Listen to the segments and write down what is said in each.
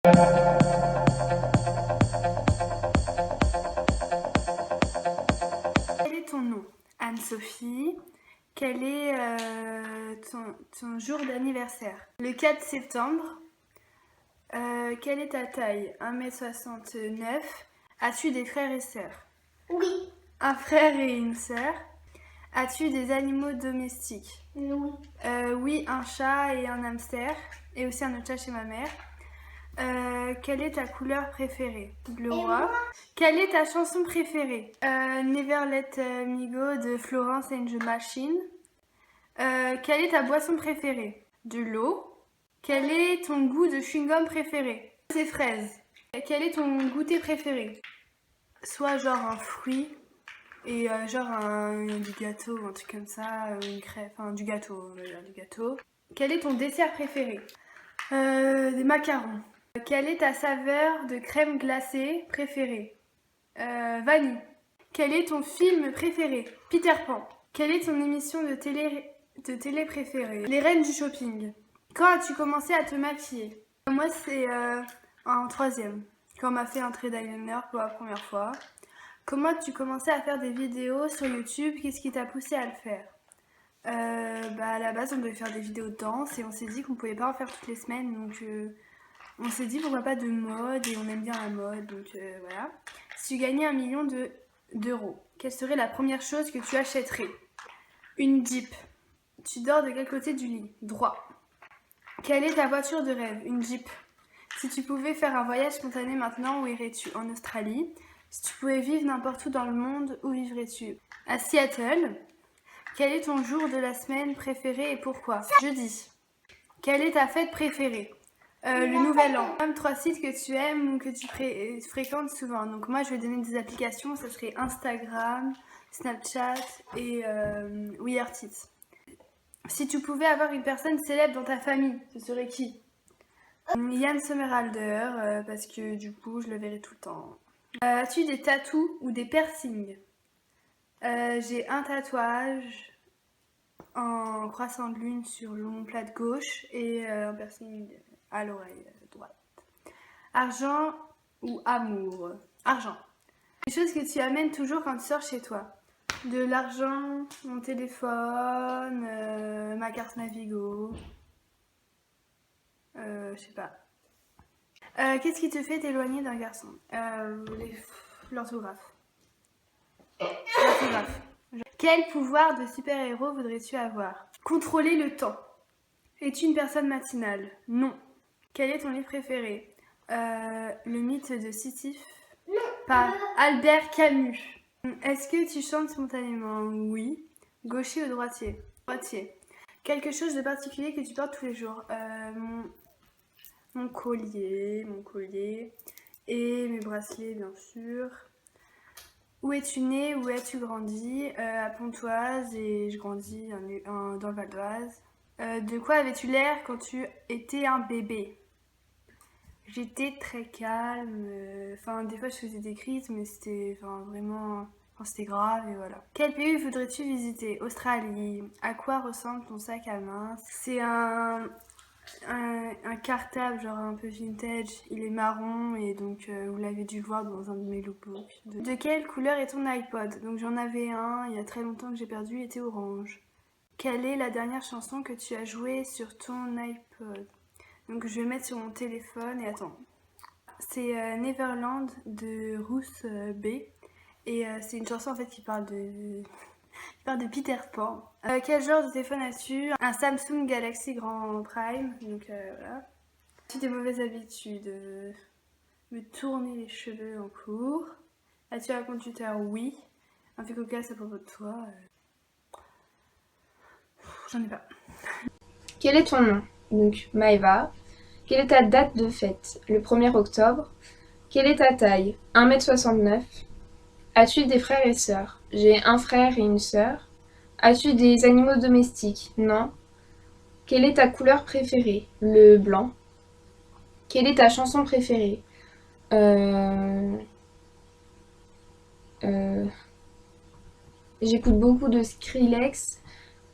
Quel est ton nom? Anne-Sophie. Quel est ton jour d'anniversaire? Le 4 septembre. Quelle est ta taille? 1,69 m. As-tu des frères et sœurs? Oui. Un frère et une sœur. As-tu des animaux domestiques? Oui. Oui, un chat et un hamster. Et aussi un autre chat chez ma mère. Quelle est ta couleur préférée? Bleu roi. Quelle est ta chanson préférée? Never Let Me Go de Florence and the Machine. Quelle est ta boisson préférée? De l'eau. Quel est ton goût de chewing-gum préféré? C'est fraise. Quel est ton goûter préféré? Soit genre un fruit et genre du gâteau ou un truc comme ça, une crêpe, enfin du gâteau, du gâteau. Quel est ton dessert préféré? Des macarons. Quelle est ta saveur de crème glacée préférée? Vanille. Quel est ton film préféré? Peter Pan. Quelle est ton émission de télé préférée? Les Reines du Shopping. Quand as-tu commencé à te maquiller? Moi, c'est en troisième, quand on m'a fait un trait d'eyeliner pour la première fois. Comment as-tu commencé à faire des vidéos sur YouTube? Qu'est-ce qui t'a poussé à le faire? À la base, on devait faire des vidéos de danse et on s'est dit qu'on pouvait pas en faire toutes les semaines, donc on s'est dit pourquoi pas de mode et on aime bien la mode, donc voilà. Si tu gagnais 1 million d'euros, quelle serait la première chose que tu achèterais? Une Jeep. Tu dors de quel côté du lit? Droit. Quelle est ta voiture de rêve? Une Jeep. Si tu pouvais faire un voyage spontané maintenant, où irais-tu? En Australie. Si tu pouvais vivre n'importe où dans le monde, où vivrais-tu? À Seattle. Quel est ton jour de la semaine préféré et pourquoi? Jeudi. Quelle est ta fête préférée? Le nouvel an. Même 3 sites que tu aimes ou que tu fréquentes souvent. Donc moi je vais donner des applications, ça serait Instagram, Snapchat et WeArtIt. Si tu pouvais avoir une personne célèbre dans ta famille, ce serait qui? Yann Sommerhalder, parce que du coup je le verrai tout le temps. As-tu des tatous ou des piercings? J'ai un tatouage en croissant de lune sur l'omoplate gauche et un piercing à l'oreille droite. Argent ou amour? Argent. Les choses que tu amènes toujours quand tu sors chez toi. De l'argent, mon téléphone, ma carte Navigo. Je sais pas. Qu'est-ce qui te fait t'éloigner d'un garçon? L'orthographe. L'orthographe. Quel pouvoir de super-héros voudrais-tu avoir? Contrôler le temps. Es-tu une personne matinale? Non. Quel est ton livre préféré? Le mythe de Sisyphe par Albert Camus. Est-ce que tu chantes spontanément? Oui. Gaucher ou droitier? Droitier. Quelque chose de particulier que tu portes tous les jours? Mon collier et mes bracelets bien sûr. Où es-tu née? Où as-tu grandi? À Pontoise et je grandis dans le Val d'Oise. De quoi avais-tu l'air quand tu étais un bébé? J'étais très calme, enfin des fois je faisais des crises mais c'était vraiment, c'était grave et voilà. Quel pays voudrais-tu visiter? Australie. À quoi ressemble ton sac à main? C'est un cartable genre un peu vintage, il est marron et donc vous l'avez dû voir dans un de mes lookbooks. De quelle couleur est ton iPod? Donc j'en avais un il y a très longtemps que j'ai perdu, il était orange. Quelle est la dernière chanson que tu as jouée sur ton iPod? Donc je vais mettre sur mon téléphone et attends. C'est Neverland de Ruth B. Et c'est une chanson en fait qui parle de Peter Pan. Quel genre de téléphone as-tu? Un Samsung Galaxy Grand Prime. Donc voilà. As-tu des mauvaises habitudes? Me tourner les cheveux en cours. As-tu un compte Twitter? Oui. Un fait cocasse à propos de toi? J'en ai pas. Quel est ton nom? Donc Maëva. Quelle est ta date de fête? Le 1er octobre. Quelle est ta taille? 1,69 m. As-tu des frères et sœurs? J'ai un frère et une sœur. As-tu des animaux domestiques? Non. Quelle est ta couleur préférée? Le blanc. Quelle est ta chanson préférée? J'écoute beaucoup de Skrillex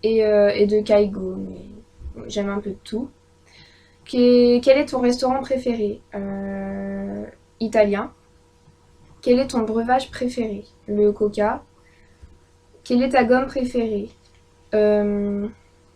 et de Kygo, mais j'aime un peu de tout. Quel est ton restaurant préféré? Italien. Quel est ton breuvage préféré? Le coca. Quelle est ta gomme préférée?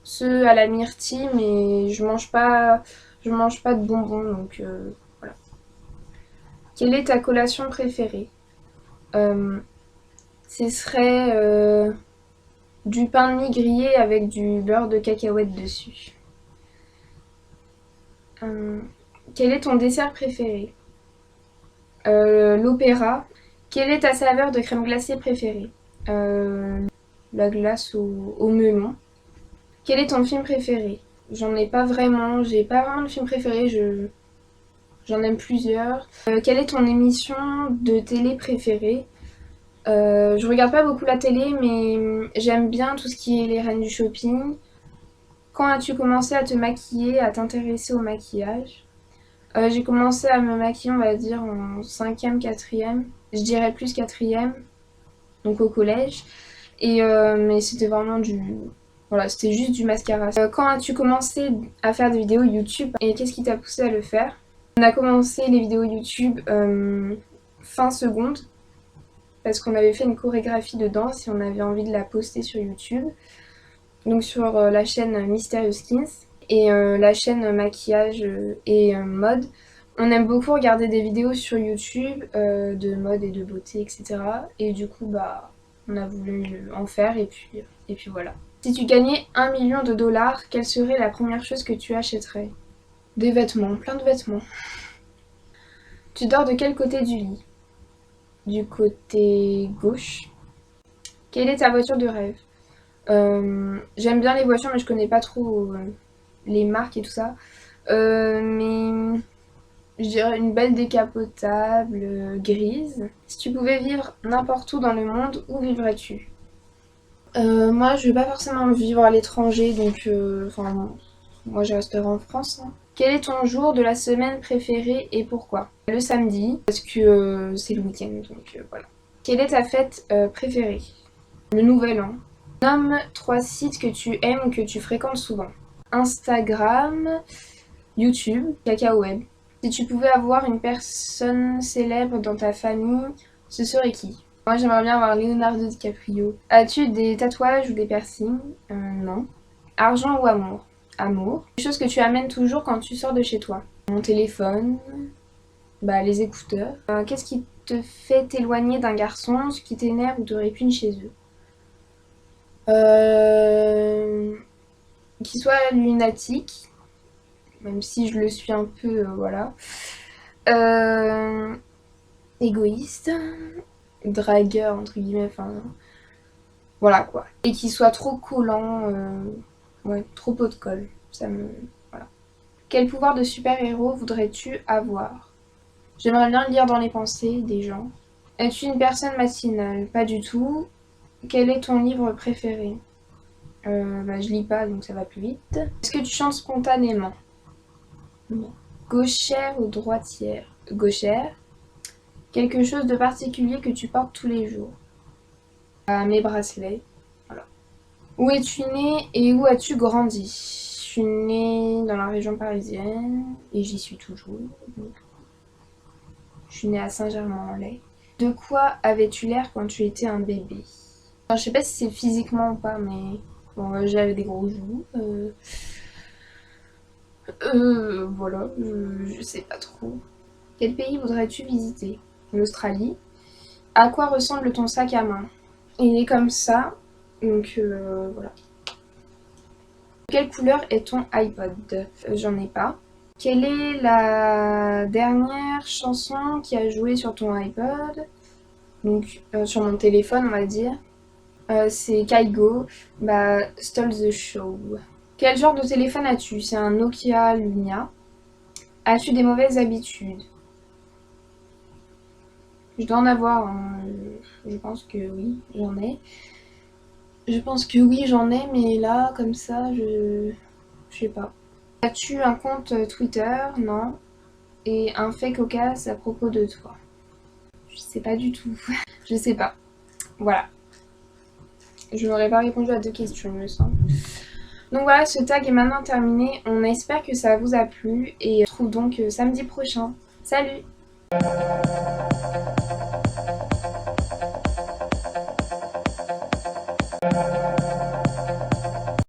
Ceux à la myrtille, mais je mange pas de bonbons, donc voilà. Quelle est ta collation préférée? Ce serait du pain de mie grillé avec du beurre de cacahuète dessus. Quel est ton dessert préféré? L'opéra. Quelle est ta saveur de crème glacée préférée? La glace au melon. Quel est ton film préféré? J'en ai pas vraiment, j'ai pas vraiment de film préféré, j'en aime plusieurs. Quelle est ton émission de télé préférée? Je regarde pas beaucoup la télé, mais j'aime bien tout ce qui est les reines du shopping. Quand as-tu commencé à te maquiller, à t'intéresser au maquillage? J'ai commencé à me maquiller, on va dire, en 5e, 4e. Je dirais plus 4e, donc au collège. Mais c'était vraiment Voilà, c'était juste du mascara. Quand as-tu commencé à faire des vidéos YouTube et qu'est-ce qui t'a poussé à le faire? On a commencé les vidéos YouTube fin seconde parce qu'on avait fait une chorégraphie de danse et on avait envie de la poster sur YouTube. Donc sur la chaîne Mysterious Skins et la chaîne maquillage et mode. On aime beaucoup regarder des vidéos sur YouTube de mode et de beauté, etc. Et du coup, bah, on a voulu en faire et puis voilà. Si tu gagnais 1 million de dollars, quelle serait la première chose que tu achèterais? Des vêtements, plein de vêtements. Tu dors de quel côté du lit? Du côté gauche. Quelle est ta voiture de rêve? J'aime bien les voitures, mais je connais pas trop les marques et tout ça. Mais je dirais une belle décapotable grise. Si tu pouvais vivre n'importe où dans le monde, où vivrais-tu? Moi, je vais pas forcément vivre à l'étranger, donc moi je resterai en France, hein. Quel est ton jour de la semaine préféré et pourquoi? Le samedi, parce que c'est le week-end, donc voilà. Quelle est ta fête préférée? Le nouvel an. Nomme 3 sites que tu aimes ou que tu fréquentes souvent. Instagram, YouTube, Kakaoweb. Si tu pouvais avoir une personne célèbre dans ta famille, ce serait qui? Moi j'aimerais bien avoir Leonardo DiCaprio. As-tu des tatouages ou des piercings? Non. Argent ou amour? Amour. Des choses que tu amènes toujours quand tu sors de chez toi. Mon téléphone, bah les écouteurs. Qu'est-ce qui te fait t'éloigner d'un garçon, ce qui t'énerve ou te répugne chez eux? Qu'il soit lunatique, même si je le suis un peu, voilà. Égoïste, dragueur entre guillemets, enfin voilà quoi. Et qu'il soit trop collant, ouais, trop pot de colle, ça me... voilà. Quel pouvoir de super-héros voudrais-tu avoir? J'aimerais bien lire dans les pensées des gens. Es-tu une personne matinale? Pas du tout. Quel est ton livre préféré? Bah, je lis pas donc ça va plus vite. Est-ce que tu chantes spontanément? Non. Gauchère ou droitière? Gauchère. Quelque chose de particulier que tu portes tous les jours? Mes bracelets. Voilà. Où es-tu née et où as-tu grandi? Je suis née dans la région parisienne et j'y suis toujours. Donc, je suis née à Saint-Germain-en-Laye. De quoi avais-tu l'air quand tu étais un bébé? Enfin, je sais pas si c'est physiquement ou pas, mais bon, j'avais des gros joues. Voilà, je sais pas trop. Quel pays voudrais-tu visiter? L'Australie. À quoi ressemble ton sac à main? Il est comme ça, donc voilà. Quelle couleur est ton iPod? J'en ai pas. Quelle est la dernière chanson qui a joué sur ton iPod? Donc sur mon téléphone, on va dire. C'est Kygo, bah Stole the Show. Quel genre de téléphone as-tu? C'est un Nokia Lumia. As-tu des mauvaises habitudes? Je dois en avoir, hein. Je pense que oui, j'en ai. Je pense que oui, j'en ai, mais là, comme ça, je sais pas. As-tu un compte Twitter? Non. Et un fait cocasse à propos de toi? Je sais pas du tout. Je sais pas. Voilà. Je n'aurais pas répondu à 2 questions, il me semble. Donc voilà, ce tag est maintenant terminé. On espère que ça vous a plu et on se retrouve donc samedi prochain. Salut!